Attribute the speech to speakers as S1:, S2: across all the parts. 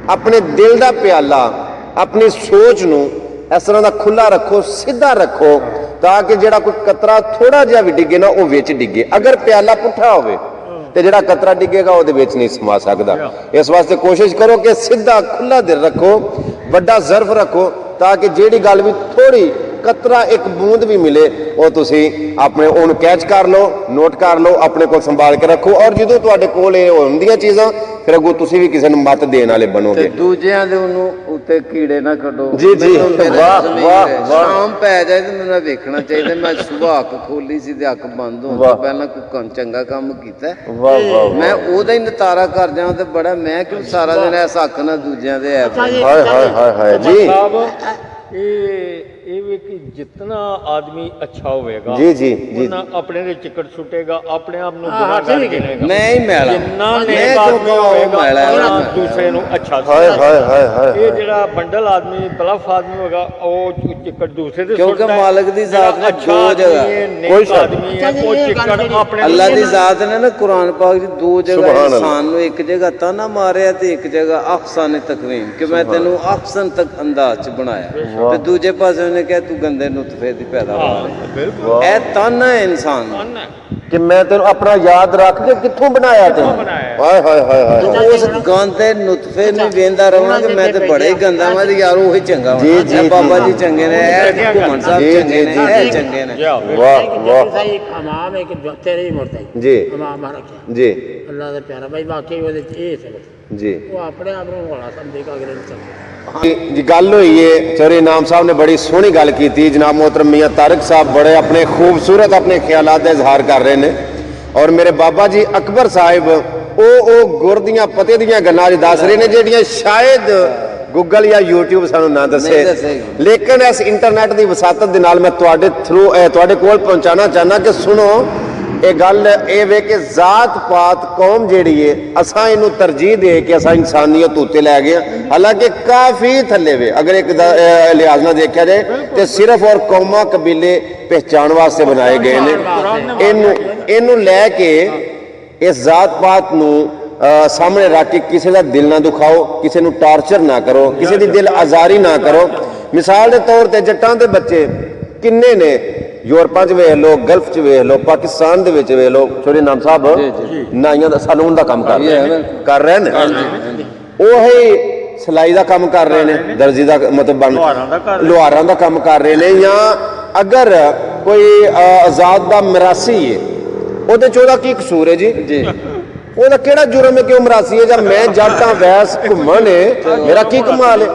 S1: अपने दिल का प्याला अपनी सोच नूं इस तरह का खुला रखो, सीधा रखो, ताकि जिहड़ा कोई कतरा थोड़ा जिहा भी डिगे ना वो विच डिगे। अगर प्याला पुठा होवे ते जिहड़ा कतरा डिगेगा वो विच नहीं समा सकदा। इस वास्ते कोशिश करो कि सीधा खुला दिल रखो, वड्डा ज़र्फ रखो, ताकि जिहड़ी गल भी थोड़ी कतरा एक बूंद भी मिले वो तुसी अपने उन्हें कैच कर लो, नोट कर लो, अपने को संभाल के रखो। और जो तुहाडे कोल ये होंदियां चीज़ां फिर अगों तुसी भी किसी नूं मत देण वाले बनोगे।
S2: दूजियां दे उन्हों उत्ते कीड़े ना कड्डो।
S1: जी जी, वाह वाह वाह।
S2: शाम पै जाए तो मैनूं वेखना चाहिए मैं सुबह अख खोली सी ते अख बंद होण तो पहलां कोई चंगा काम कीता।
S1: वाह वाह,
S2: मैं ओहदा ही नतारा कर जावां ते बड़ा मैं क्यों सारा दिन इस अख नाल दूजियां दे ऐ।
S1: हाय हाय हाय हाय जी
S3: ये कि जितना आदमी अच्छा होगा
S1: जी जी जी,
S3: अपने दे चिकट सुटेगा, अपने आप नु गुनाहगार गिनेगा।
S2: मैं ही मैला,
S3: जिन्ना
S2: मैं
S3: नेक आदमी
S2: क्यों
S3: होगा
S2: मैला है?
S3: उन्ना दूसरे नु अच्छा
S1: हाय हाय हाय हाय।
S3: ये जेड़ा बंडल आदमी बलफ आदमी होगा वो चिकट दूसरे दे
S2: क्योंकि
S3: सुटता है।
S2: मालिक दी जात ने
S3: अच्छा
S2: दो जगह
S1: कोई
S3: नेक आदमी है वो चिकट अपने
S2: अल्लाह दी जात ने ना कुरान पाक दी दो जगह
S1: सुभान अल्लाह।
S2: इंसान नु एक जगह ताना मारिया ते एक जगह अहसन तकवीम कि मैं तेनू अहसन तक अंदाज च बनाया ते दूजे पासे उन्हें कहा तू गंदे नुतफे दी पैदावार है।
S3: बिल्कुल
S2: ए ताना है इंसान
S1: कि मैं तेन अपना याद रख के कित्थों बनाया तेन। हाय हाय हाय हाय।
S2: तो उस गंदे नुतफे नु वेंदा रहना कि मैं ते बड़े ही गंदा मैं ते यार वही चंगा
S1: जी,
S2: होना।
S1: जी,
S2: ए बाबा
S1: जी,
S2: जी चंगे ने, ए घुमन साहब
S1: जी,
S2: चंगे
S1: जी,
S2: ने,
S1: जी,
S2: ए
S1: जी।
S2: चंगे ने।
S1: वाह वाह
S4: हमाम एक तेरे ही मुड़ता
S1: जी
S4: हमाम रखा
S1: जी
S4: अल्लाह का प्यारा भाई बाकी वो ये सब
S1: जी
S4: वो अपने आप को बड़ा समझे का अगले चलते
S1: जी। गल हुई है चौधरी इनाम साहब ने बड़ी सोहनी गल की थी। जनाब मोहतरम मियां तारिक साहब बड़े अपने खूबसूरत अपने ख्यालात का इजहार कर रहे हैं और मेरे बाबा जी अकबर साहिब ओ गुर दियां पते दियां गल्लां दस रहे हैं ਜਿਹੜੀਆਂ शायद गूगल या यूट्यूब सानू ना दसे, लेकिन इस इंटरनेट की वसातत के नाल मैं तुहाडे थ्रू तुहाडे कोल पहुंचाना चाहना कि सुनो ये गल ये वे कि जात पात कौम जिहड़ी है असां इनू तरजीह दे के असां इंसानियत उत्ते लै गए। हालांकि काफ़ी थल्ले वे अगर एक लिहाज ना देखा जाए तो सिर्फ और कौमां कबीले पहचान वास्ते बनाए गए हैं। इनू लैके इस जात पात नू सामने रख के किसी का दिल ना दुखाओ, किसी को टार्चर ना करो, किसी की दिल आजारी ना करो। मिसाल के तौर पर जट्टां दे बच्चे किन्ने ने यूरोपां च वेख लो, गल्फ च वेख लो, पाकिस्तान दे विच वेख लो। चौधरी इनाम साहब नाइयां दा सलून का काम कर रहे हैं, ओही सिलाई का काम कर रहे हैं, दर्जी का मतलब लुहारां का काम कर रहे हैं। या अगर कोई आजाद का मरासी है ਉਹਦੇ 'ਚ ਉਹਦਾ ਕੀ ਕਸੂਰ ਹੈ ਜੀ? ਉਹਦਾ ਕਿਹੜਾ ਜੁਰਮ ਹੈ ਕਿ ਉਹ ਮਰਾਸੀ ਹੈ? ਜਾਂ ਮੈਂ ਜੱਟਾਂ ਵੈਸ ਘੁੰਮਣ ਹੈ, ਮੇਰਾ ਕੀ ਕਮਾਲ ਹੈ?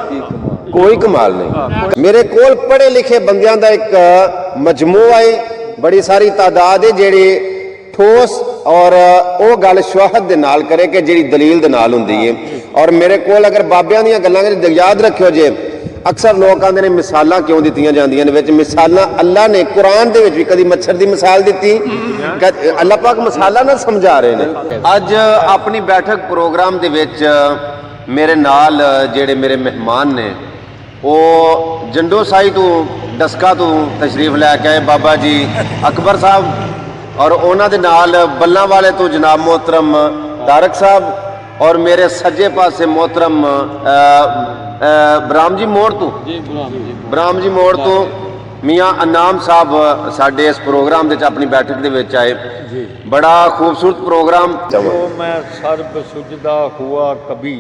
S1: कोई कमाल नहीं। मेरे कोल पढ़े लिखे बंदियां दा एक मजमूआ है, बड़ी सारी तादाद है जेड़ी ठोस और वो गल शुहादत दे नाल करे कि जेड़ी दलील दे नाल हुंदी है। और मेरे कोल अगर बाबियां दियां गल्लां याद रखियो जे अक्सर लोग आंदे ने मिसालां क्यों दित्तियां जांदियां ने, विच मिसालां अल्लाह ने कुरान दे विच भी कदी मच्छर दी मिसाल दित्ती, अल्लाह पाक मिसालां ना समझा रहे ने। अज अपनी बैठक प्रोग्राम दे विच मेरे नाल जेड़े मेरे मेहमान ने वो जंडो साई तो डस्का तो तशरीफ लैके आए बाबा जी अकबर साहब और उन्होंने दे नाल बल्लां वाले तो जनाब मोहतरम तारक साहब और मेरे सज्जे पासे मोहतरम बराम जी मोड़ तो मियाँ अनाम साहब साडे इस प्रोग्राम दे अपनी बैठक दे विच आए। बड़ा खूबसूरत प्रोग्राम।
S3: मैं सर्ब सुजदा हुआ कभी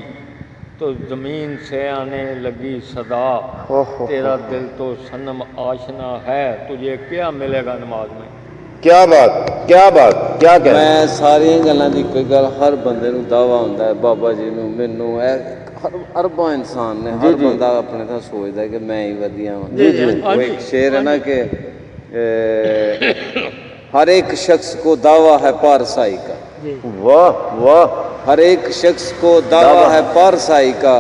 S3: तो जमीन से आने लगी सदा, तेरा दिल तो सनम आशना है, तुझे क्या मिलेगा नमाज में?
S1: क्या बात क्या बात क्या कह
S2: मैं सारी गल्लां दी कोई गल हर बंदे नूं दावा हुंदा है बाबा जी नूं मैनूं हर अरबां इंसान ने हर बंदा अपने था सोचदा है कि मैं ही वधिया हां। वो एक शेर है ना कि हर एक शख्स को दावा है पारसाई का,
S1: वाह वाह,
S2: हर एक शख्स को दावा है पारसाई का,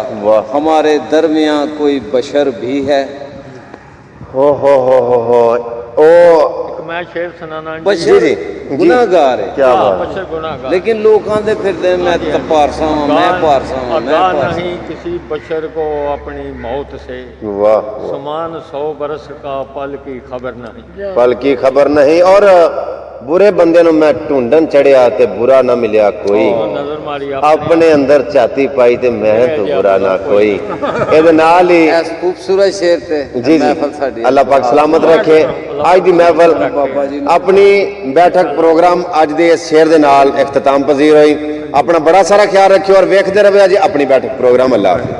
S2: हमारे दरमियां कोई बशर भी है।
S1: हो ओ
S3: मैं शेर सुनाना
S2: बशर गुनाहगार है,
S1: क्या बात,
S3: बशर गुनाहगार,
S2: लेकिन लोग आंदे फिरदे मैं पारसा हूं, मैं पारसा हूं, मैं पारसा
S3: नहीं किसी बशर को अपनी मौत से,
S1: वाह,
S3: समान 100 बरस का पल की खबर नहीं,
S1: पल की खबर नहीं। और बुरे बंदे नु मैं ढूंढन चढ़िया ते बुरा ना मिलिया कोई,
S3: नजर ਮਾਰੀ
S1: ਆਪਣੇ ਅੰਦਰ ਝਾਤੀ ਪਾਈ ਤੇ ਮੈਂ ਤੋਂ ਬੁਰਾ ਨਾ ਕੋਈ। ਇਹਦੇ ਨਾਲ ਹੀ
S2: ਇਸ ਖੂਬਸੂਰਤ ਸ਼ੇਰ ਤੇ
S1: ਜੀ
S2: ਮਹਿਫਲ ਸਾਡੀ
S1: ਅੱਲਾਹ ਪਾਕ ਸਲਾਮਤ ਰੱਖੇ। ਅੱਜ ਦੀ ਮਹਿਫਲ
S2: ਬਾਬਾ ਜੀ ਨੂੰ
S1: ਆਪਣੀ ਬੈਠਕ ਪ੍ਰੋਗਰਾਮ ਅੱਜ ਦੇ ਇਸ ਸ਼ੇਰ ਦੇ ਨਾਲ ਇਖਤਤਾਮ ਪਜ਼ੀਰ ਹੋਈ। ਆਪਣਾ ਬੜਾ ਸਾਰਾ ਖਿਆਲ ਰੱਖਿਓ ਔਰ ਵੇਖਦੇ ਰਹੋ ਜੀ ਆਪਣੀ ਬੈਠਕ ਪ੍ਰੋਗਰਾਮ। ਅੱਲਾਹ ਹਾਫਿਜ਼।